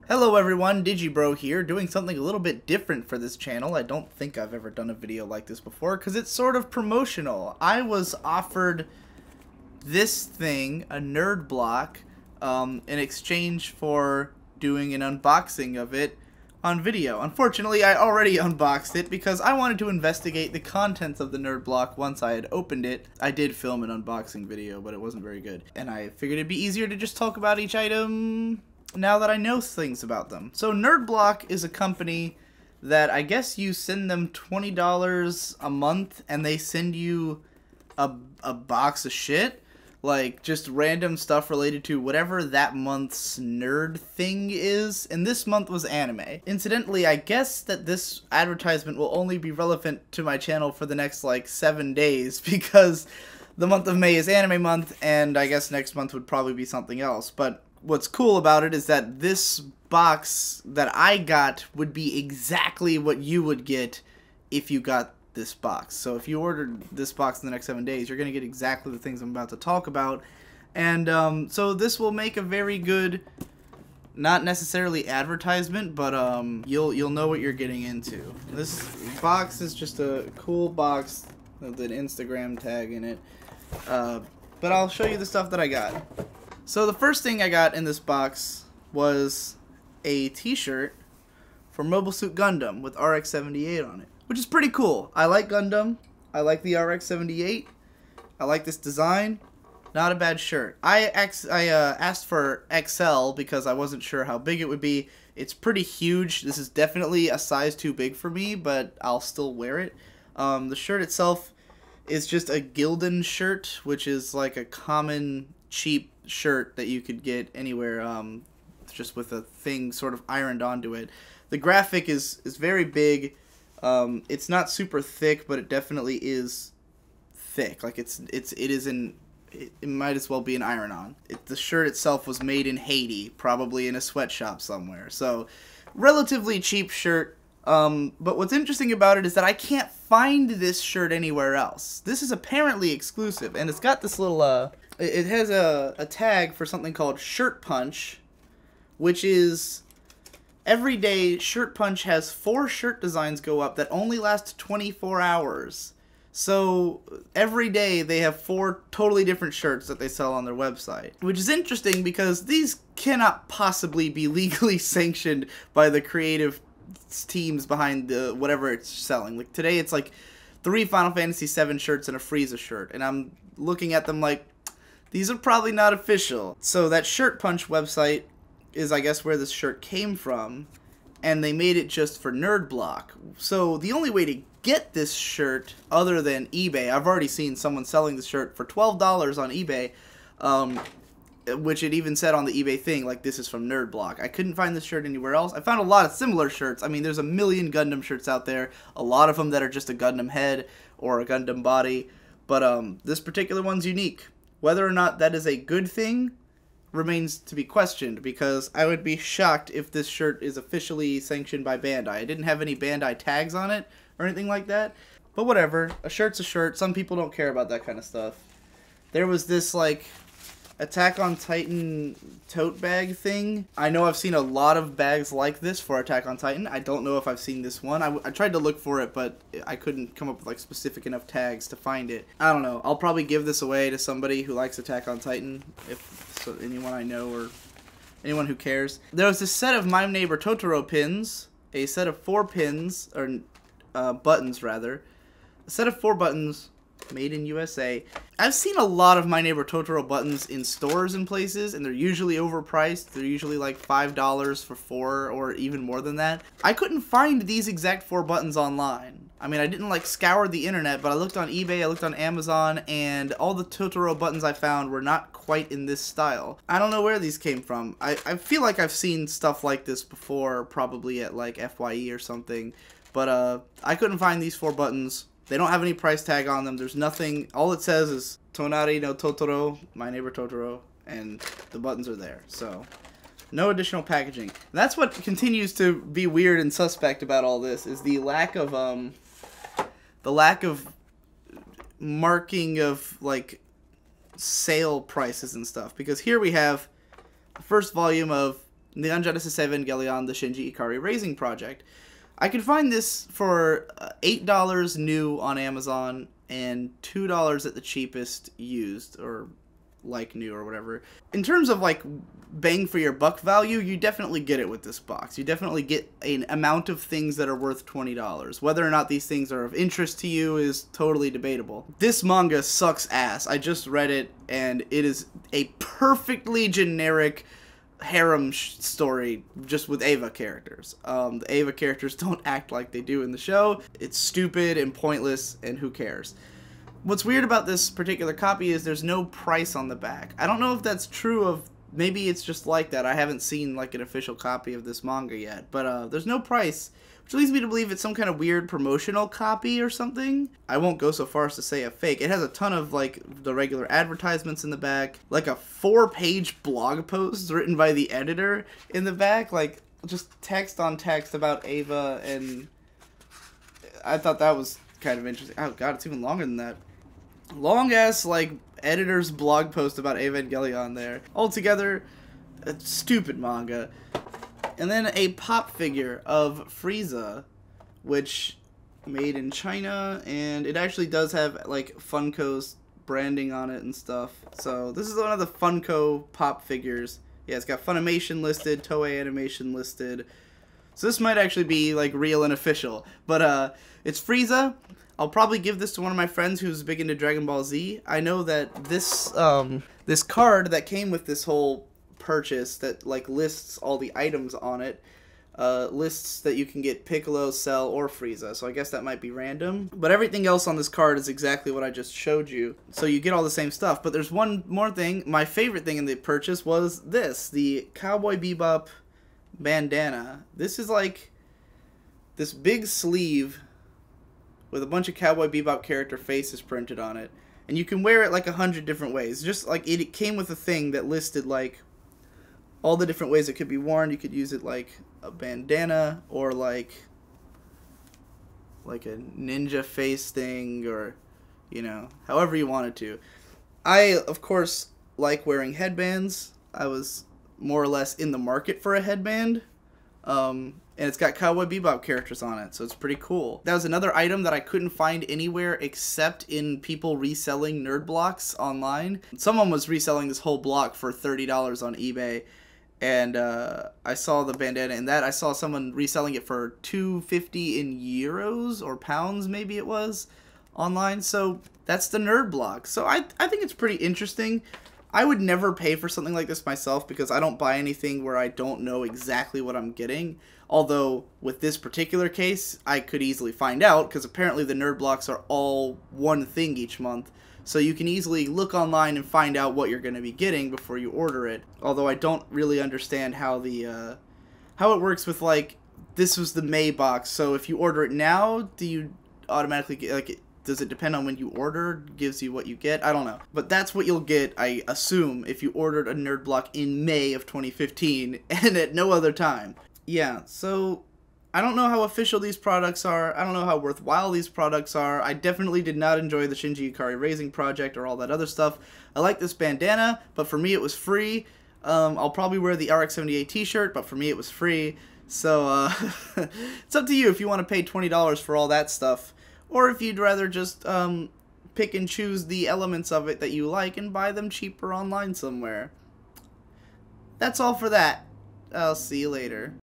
Hello everyone, Digibro here, doing something a little bit different for this channel. I don't think I've ever done a video like this before, because it's sort of promotional. I was offered this thing, a nerd block, in exchange for doing an unboxing of it on video. Unfortunately, I already unboxed it because I wanted to investigate the contents of the nerd block once I had opened it. I did film an unboxing video, but it wasn't very good. And I figured it'd be easier to just talk about each item now that I know things about them. So Nerdblock is a company that I guess you send them $20 a month and they send you a box of shit. Like, just random stuff related to whatever that month's nerd thing is. And this month was anime. Incidentally, I guess that this advertisement will only be relevant to my channel for the next, like, 7 days. Because the month of May is anime month, and I guess next month would probably be something else. But what's cool about it is that this box that I got would be exactly what you would get if you got this box. So if you ordered this box in the next 7 days, you're going to get exactly the things I'm about to talk about. And so this will make a very good, not necessarily advertisement, but you'll know what you're getting into. This box is just a cool box with an Instagram tag in it. But I'll show you the stuff that I got. So the first thing I got in this box was a t-shirt for Mobile Suit Gundam with RX-78 on it, which is pretty cool. I like Gundam. I like the RX-78. I like this design. Not a bad shirt. I asked for XL because I wasn't sure how big it would be. It's pretty huge. This is definitely a size too big for me, but I'll still wear it. The shirt itself is just a Gildan shirt, which is like a common cheap shirt that you could get anywhere, just with a thing sort of ironed onto it. The graphic is very big. It's not super thick, but it definitely is thick. Like it might as well be an iron-on. The shirt itself was made in Haiti, probably in a sweatshop somewhere. So, relatively cheap shirt. But what's interesting about it is that I can't find this shirt anywhere else. This is apparently exclusive, and it's got this little, it has a tag for something called Shirt Punch, which is every day Shirt Punch has 4 shirt designs go up that only last 24 hours. So every day they have 4 totally different shirts that they sell on their website, which is interesting because these cannot possibly be legally sanctioned by the creative teams behind the whatever it's selling. Like today it's like 3 Final Fantasy VII shirts and a Frieza shirt, and I'm looking at them like, these are probably not official. So that Shirt Punch website is, I guess, where this shirt came from, and they made it just for Nerdblock. So the only way to get this shirt other than eBay, I've already seen someone selling this shirt for $12 on eBay, which it even said on the eBay thing, like, this is from Nerdblock. I couldn't find this shirt anywhere else. I found a lot of similar shirts. I mean, there's a million Gundam shirts out there, a lot of them that are just a Gundam head or a Gundam body, but this particular one's unique. Whether or not that is a good thing remains to be questioned, because I would be shocked if this shirt is officially sanctioned by Bandai. I didn't have any Bandai tags on it or anything like that, but whatever. A shirt's a shirt. Some people don't care about that kind of stuff. There was this, like, Attack on Titan tote bag thing. I know I've seen a lot of bags like this for Attack on Titan. I don't know if I've seen this one. I tried to look for it, but I couldn't come up with like specific enough tags to find it. I don't know. I'll probably give this away to somebody who likes Attack on Titan, if so, anyone I know or anyone who cares. There was this set of My Neighbor Totoro pins, a set of 4 pins, or buttons rather, a set of 4 buttons made in USA. I've seen a lot of My Neighbor Totoro buttons in stores and places, and they're usually overpriced. They're usually like $5 for 4 or even more than that. I couldn't find these exact 4 buttons online. I mean, I didn't like scour the internet, but I looked on eBay, I looked on Amazon, and all the Totoro buttons I found were not quite in this style. I don't know where these came from. I feel like I've seen stuff like this before, probably at like FYE or something, but I couldn't find these 4 buttons. They don't have any price tag on them. There's nothing. All it says is Tonari no Totoro, My Neighbor Totoro, and the buttons are there. So, no additional packaging. And that's what continues to be weird and suspect about all this, is the lack of marking of like sale prices and stuff. Because here we have the first volume of Neon Genesis Evangelion, the Shinji Ikari Raising Project. I could find this for $8 new on Amazon and $2 at the cheapest used, or like new or whatever. In terms of like bang for your buck value, you definitely get it with this box. You definitely get an amount of things that are worth $20. Whether or not these things are of interest to you is totally debatable. This manga sucks ass. I just read it and it is a perfectly generic harem story just with Eva characters. The Eva characters don't act like they do in the show. It's stupid and pointless, and who cares? What's weird about this particular copy is there's no price on the back. I don't know if that's true of, maybe it's just like that. I haven't seen like an official copy of this manga yet, but there's no price, which leads me to believe it's some kind of weird promotional copy or something. I won't go so far as to say a fake. It has a ton of like the regular advertisements in the back, like a 4-page blog post written by the editor in the back, like just text on text about Eva, and I thought that was kind of interesting. Oh god, it's even longer than that. Long ass like editor's blog post about Evangelion there. Altogether, a stupid manga. And then a pop figure of Frieza, which made in China, and it actually does have like Funko's branding on it and stuff. So this is one of the Funko pop figures. Yeah, it's got Funimation listed, Toei Animation listed. So this might actually be like real and official. But it's Frieza. I'll probably give this to one of my friends who's big into Dragon Ball Z. I know that this this card that came with this whole purchase that like lists all the items on it, lists that you can get Piccolo, Cell, or Frieza. So I guess that might be random. But everything else on this card is exactly what I just showed you. So you get all the same stuff. But there's one more thing. My favorite thing in the purchase was this, the Cowboy Bebop bandana. This is like this big sleeve with a bunch of Cowboy Bebop character faces printed on it. And you can wear it like 100 different ways. Just like it came with a thing that listed like all the different ways it could be worn. You could use it like a bandana, or like a ninja face thing, or, you know, however you wanted to. I, of course, like wearing headbands. I was more or less in the market for a headband. And it's got Cowboy Bebop characters on it, so it's pretty cool. That was another item that I couldn't find anywhere except in people reselling nerd blocks online. Someone was reselling this whole block for $30 on eBay, and I saw the bandana in that. I saw someone reselling it for $2.50 in euros or pounds, maybe it was, online. So that's the nerd block. So I think it's pretty interesting. I would never pay for something like this myself because I don't buy anything where I don't know exactly what I'm getting. Although, with this particular case, I could easily find out, because apparently the nerd blocks are all one thing each month. So you can easily look online and find out what you're going to be getting before you order it. Although I don't really understand how the how it works with, like, this was the May box, so if you order it now, do you automatically get, like, does it depend on when you order? Gives you what you get? I don't know. But that's what you'll get, I assume, if you ordered a nerd block in May of 2015 and at no other time. Yeah, so I don't know how official these products are. I don't know how worthwhile these products are. I definitely did not enjoy the Shinji Ikari Raising Project or all that other stuff. I like this bandana, but for me it was free. I'll probably wear the RX-78 t-shirt, but for me it was free. So it's up to you if you want to pay $20 for all that stuff, or if you'd rather just pick and choose the elements of it that you like and buy them cheaper online somewhere. That's all for that. I'll see you later.